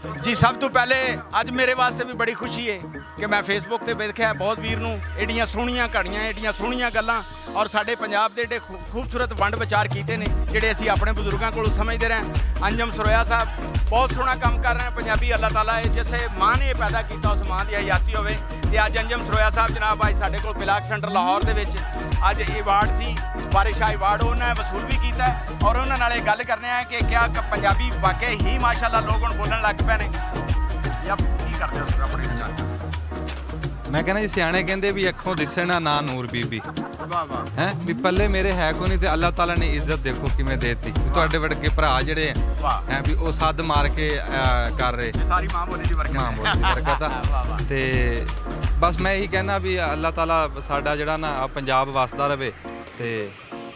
जी सब तो पहले अज मेरे वास्ते भी बड़ी खुशी है कि मैं फेसबुक ते देखिया बहुत वीर नूं एडियां सोहणियां घड़ियां एडियां सोहणियां गल्लां और साडे पंजाब दे एडे खूबसूरत वंड विचार कीते ने जिहड़े असीं अपने बजुर्गों कोलों समझदे रहे। अंजम सरोया साहब बहुत सोहना काम कर रहे हैं पंजाबी। अल्लाह ताला जिस मां ने पैदा किया उस मां की हयाती होवे ते अज अंजम सरोया साहब जनाब अज साडे कोल ब्लाक सेंटर लाहौर दे विच अज अवार्ड सी वारिशाह अवार्ड उन्होंने वसूल भी किया और उन्होंने नाल गल करने हैं कि क्या पंजाबी वाकई ही माशाअल्लाह लोग हुण बोलण लग पे ने या की करदे हो अपने पंजाब? मैं कहना जी सियाने कहते भी अखों दिसे ना ना नूर बीबी वाह वाह है भी पल्ले मेरे है को नहीं ते अल्लाह ताला ने इज्जत देखो किवें देती तुहाडे वड़के भरा जिहड़े वाह हैं भी वो सद मार के कर रहे ये सारी मां बोली दी बरकत मां बोली दी बरकत आ। वाह वाह ते बस मैं यही कहना भी अल्लाह ताला साडा जिहड़ा ना पंजाब वसदा रवे ते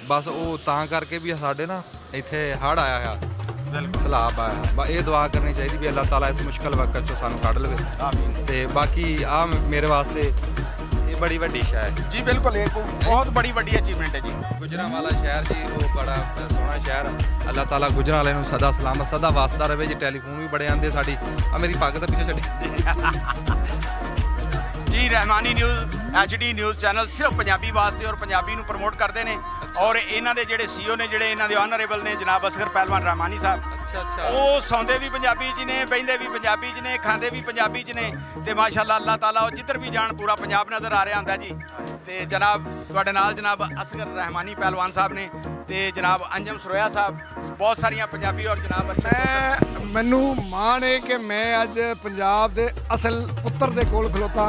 बस वो तां करके भी साडे ना इत्थे हड़ आया है सैलाब आया ये दुआ करनी चाहिए भी अल्लाह ताला इस मुश्किल वक्त चो सानू कढ लवे आमीन। ते बाकी आ मेरे वास्ते ये बड़ी वड्डी शह है जी बिल्कुल ये बहुत बड़ी बड़ी अचीवमेंट है जी। गुजरांवाला शहर जी वो बड़ा सोहना शहर अल्लाह ताला गुजरांवाले नूं सदा सलामत सदा वासदा रवे जी। टेलीफोन भी बड़े आंदे साडी आ मेरी पग दा पिछे छड्डी जी Rahmani news HD news channel सिर्फ पंजाबी वास्ते और पंजाबी नूं प्रमोट करते हैं और इन्हां दे जिहड़े CEO ने जिहड़े इन्हां दे ऑनरेबल ने जनाब असगर पहलवान रहमानी साहब अच्छा वो सौंदे भी पंजाबी च ने बहिंदे भी पंजाबी च ने खांदे भी पंजाबी च ने ते माशाअल्लाह अल्लाह ताला वो जिधर भी जान पूरा पंजाब नज़र आ रहा होंदा जी। ते जनाब तुहाडे नाल जनाब असगर रहमानी पहलवान साहब ने ते जनाब अंजम सरोया साहब बहुत सारियां पंजाबी और जनाब मैनू माण है कि मैं अज पंजाब दे असल पुत्र दे कोल खलोता।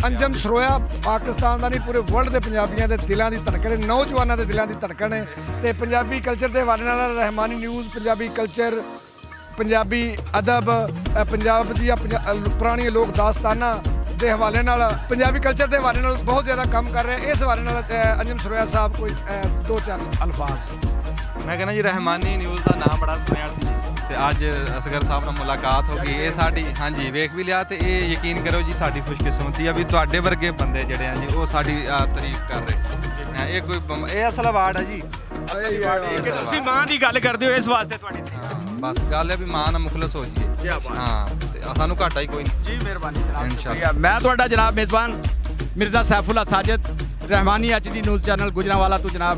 अंजम सरोया पाकिस्तान का नहीं पूरे वर्ल्ड के पंजाबियों के दिलों की धड़कन है नौजवानों के दिलों की धड़कन है तो पंजाबी कल्चर के हवाले नाल रहमानी न्यूज़ पंजाबी कल्चर पंजाबी अदब पंजाब दी पुरानी लोक दास्ताना के हवाले नाल पंजाबी कल्चर के हवाले नाल बहुत ज़्यादा काम कर रहे हैं। इस हवाले नाल अंजम सरोया साहब कोई दो चार अल्फाज मैं कहना जी रहमानी न्यूज़ का नाम बड़ा सुनिया सी ते अज असगर साहब नाल मुलाकात हो गई ये साडी हाँ जी वेख भी लिया तो ये यकीन करो जी साडी खुशकिस्मती है भी तुहाडे वर्गे बंदे जिहड़े हैं जी वो साडी तारीफ कर रहे ये कोई ये असल अवार्ड है जी कि तुसीं मां दी गल करदे हो इस वास्ते तुहाडी बस गल है भी मां नाल मुखलस हो जाइए हाँ ते सानू घाटा ही कोई नहीं जी मेहरबानी जनाब इंशाअल्लाह। मैं तुहाडा जनाब मेज़बान Mirza Saifullah Sajid Rahmani HD news channel Gujranwala तो जनाब